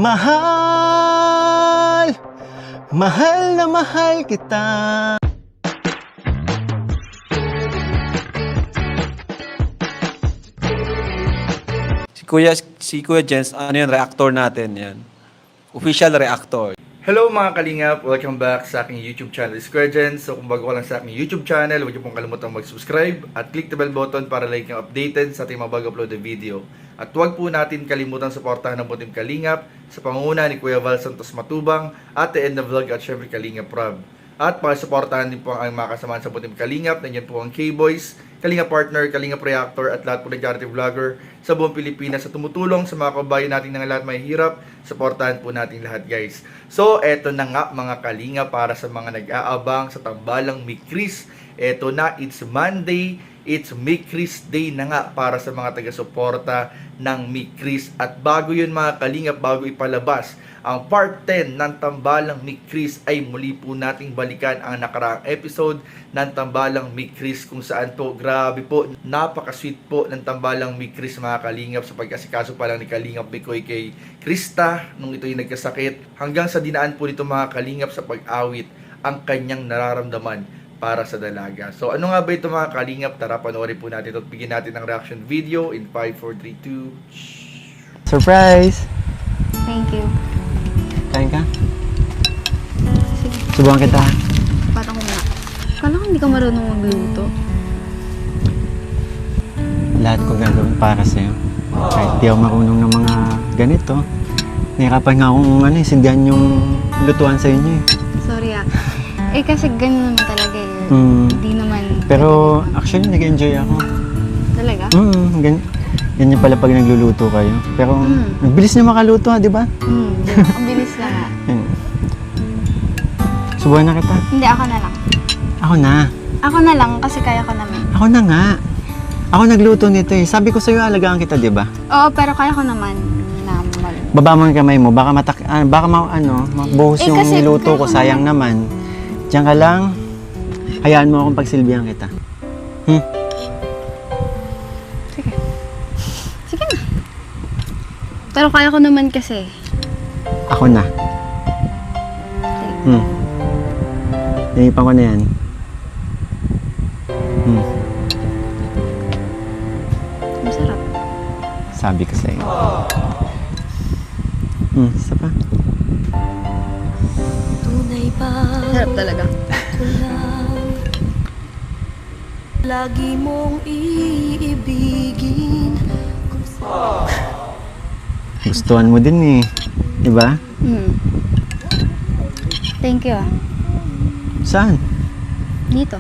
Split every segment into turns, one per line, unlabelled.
Mahal, mahal na mahal kita.
Si Kuya Jens, ano yun, reactor natin yan. Official reactor.
Hello mga kalingap! Welcome back sa aking YouTube channel, Kuya Jens. So kung bago ka lang sa aking YouTube channel, huwag niyo pong kalimutang mag-subscribe at click the bell button para like yung updated sa ating mga bago-upload na video. At huwag po natin kalimutang suportahan ng Butim Kalingap sa pangunguna ni Kuya Val Santos Matubang, Ate Edna Vlog at syempre Kalingap Rob. At pakisuportahan din po ang mga kasamahan sa Butim Kalingap. Nandiyan po ang K-Boys, Kalingap Partner, Kalingap Reactor at lahat po ng charity vlogger sa buong Pilipinas sa tumutulong sa mga kabayan natin ng lahat may hirap. Suportahan po natin lahat, guys. So, eto na nga mga Kalingap para sa mga nag-aabang sa tambalang Mikris. Eto na, it's Monday. It's Mikris Day na nga para sa mga taga-suporta ng Mikris. At bago yun mga Kalingap, bago ipalabas ang part 10 ng Tambalang Mikris, ay muli po nating balikan ang nakaraang episode ng Tambalang Mikris, kung saan po, grabe po, napaka-sweet po ng Tambalang Mikris mga Kalingap, sa pagkasikaso pa lang ni Kalingap Bikoy kay Krista nung ito'y nagkasakit, hanggang sa dinaan po nito mga Kalingap sa pag-awit ang kanyang nararamdaman para sa dalaga. So ano nga ba ito mga Kalingap? Tara, panoorin po natin at bigyan natin ng reaction video in 5, 4, 3, 2.
Surprise!
Thank you.
Kain ka?
Sige,
Subukan kita.
patang ko nga. Kala ko hindi ka marunong magluto.
Lahat ko gagawin para sa'yo. Kahit di ako marunong ng mga ganito. Nahirapan nga akong sindihan yung lutuan sa inyo eh.
Sorry ah. Eh kasi ganun naman talaga eh. Hindi naman.
Pero actually nag-enjoy ako.
Talaga?
Ganyan pala pag nagluluto kayo. Pero nagbilis na makaluto ha, di ba?
Ang bilis lang ah.
Subukan na kita.
Hindi, ako na lang.
Ako na.
Ako na lang kasi kaya ko naman.
Ako na nga. Ako nagluto nito eh. Sabi ko sa'yo, alagaan kita, di ba?
Oo, pero kaya ko naman naman.
Baba mo yung kamay mo. Baka mabuhos yung
kasi
niluto ko.
kaya ko
Sayang naman. Diyan ka lang. Hayaan mo akong pagsilbihan kita.
Sige. Sige na. Pero kaya ko naman kasi.
Ako na. Naipan ko na yan.
Masarap.
Sabi ko sa'yo. Isa pa.
Sarap talaga.
Lagi mong iibigin.
Gustuhan mo din eh. Di ba?
Thank you ah.
Saan?
Dito.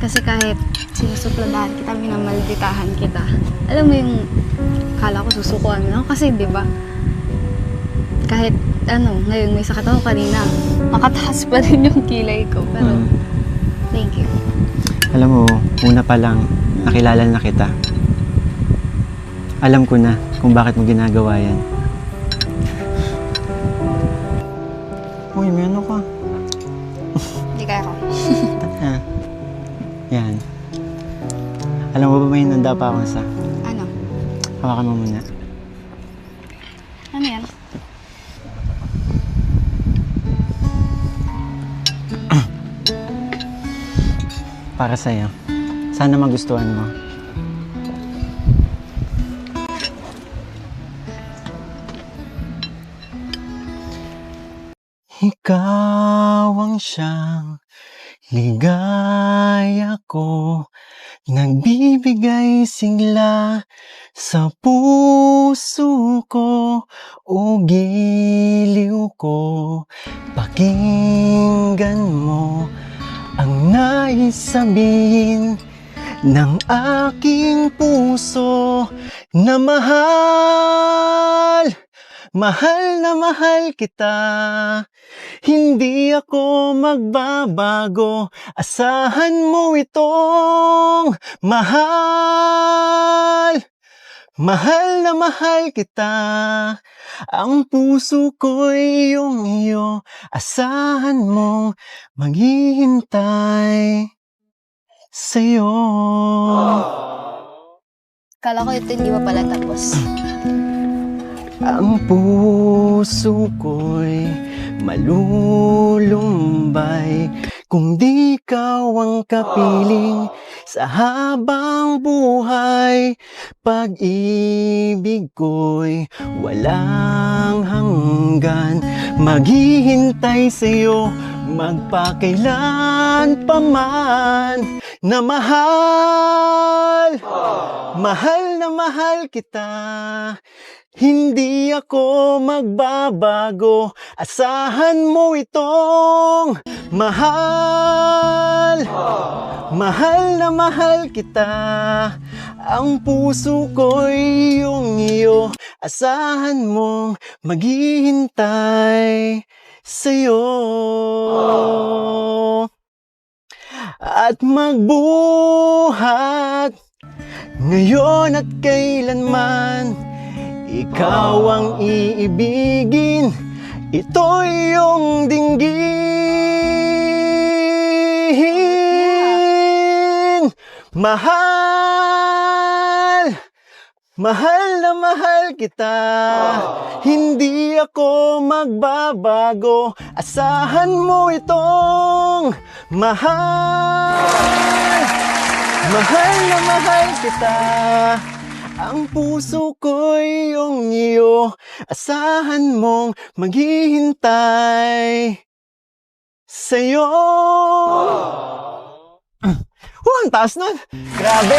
Kasi kahit sinusupladahan kita, minamalditahan kita. Alam mo yung kala ko susukuan mo lang. Kasi di ba kahit ngayon may sakit ako kanina, makataas pa rin yung kilay ko. Pero thank you.
Alam mo, una pa lang, nakilala na kita. Alam ko na kung bakit mo ginagawa yan. Uy, may ano ka?
Hindi kaya ko.
Yan. Alam mo ba may hinanda pa akong isa?
Ano?
Hawakan mo muna.
Ano yan?
Para sa'yo. Sana magustuhan mo. Ikaw ang siyang ligaya ko, nagbibigay sigla sa puso ko, o giliw ko. Pakinggan mo ang nais sabihin ng aking puso na mahal, mahal na mahal kita. Hindi ako magbabago, asahan mo itong mahal, mahal na mahal kita. Ang puso ko'y iyong-iyo, asahan mong maghihintay sa'yo.
Kala ko ito hindi pa pala tapos.
Ang puso ko'y malulumbay kung di ikaw ang kapiling sa habang buhay. Pag-ibig ko'y walang hanggan, maghihintay sa'yo magpakailan pa man. Na mahal, mahal na mahal kita. Hindi ako magbabago, asahan mo itong mahal. Mahal na mahal kita. Ang puso ko'y iyong iyo, asahan mong maghihintay sa'yo. At magbuhat ngayon at kailanman, ikaw ang iibigin, ito'y iyong dinggin. Mahal, mahal na mahal kita. Hindi ako magbabago, asahan mo itong mahal. Mahal na mahal kita. Ang puso ko'y iyong iyo, asahan mong maghihintay sa'yo. Ang taas nun. Grabe.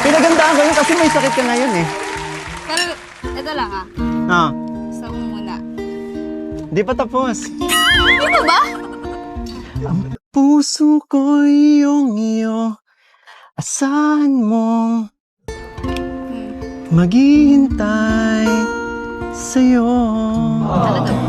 Pinagandaan ko yun kasi may sakit ka ngayon eh.
Pero, ito lang
Ah,
Gusto mo muna.
di pa tapos.
Ito ba?
Ang puso ko'y iyong iyo, asahan mong maghihintay sa'yo.
Talaga ba?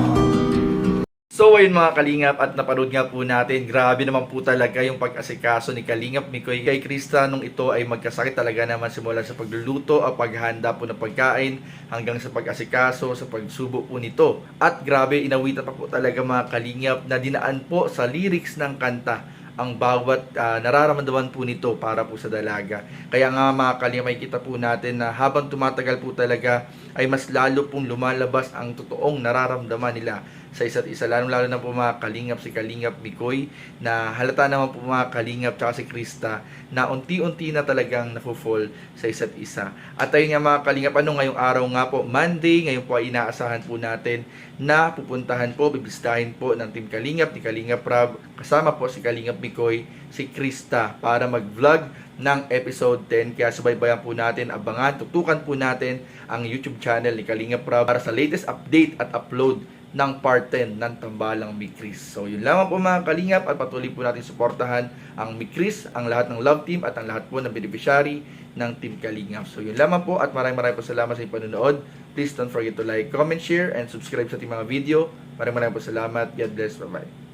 So ayun mga Kalingap, at napanood nga po natin, grabe naman po talaga yung pag-asikaso ni Kalingap Mikoy kay Krista nung ito ay magkasakit talaga naman, simula sa pagluluto o paghahanda po ng pagkain hanggang sa pag-asikaso, sa pagsubo po nito. At grabe, inawitan pa po talaga mga Kalingap na dinaan po sa lyrics ng kanta ang bawat nararamdaman po nito para po sa dalaga. Kaya nga mga Kalingap, may kita po natin na habang tumatagal po talaga ay mas lalo pong lumalabas ang totoong nararamdaman nila sa isa't isa, lalo na po mga Kalingap, si Kalingap Mikoy, na halata naman po mga Kalingap tsaka si Krista na unti-unti na talagang nafo-fall sa isa't isa. At ayun nga mga Kalingap, ngayong araw nga po, Monday, ngayon po ay inaasahan po natin na pupuntahan po, bibisitahin po ng Team Kalingap, ni Kalingap Rab, kasama po si Kalingap Mikoy, si Krista, para mag-vlog ng episode 10. Kaya subaybayan po natin, abangan, tutukan po natin ang YouTube channel ni Kalingap Rab para sa latest update at upload ng part 10 ng Tambalang Mikris. So yun lamang po mga Kalingap, at patuloy po natin suportahan ang Mikris, ang lahat ng love team at ang lahat po ng beneficiary ng Team Kalingap. So yun lamang po, at maraming po salamat sa inyong panonood. Please don't forget to like, comment, share, and subscribe sa ating mga video. Maraming po salamat. God bless. Bye-bye.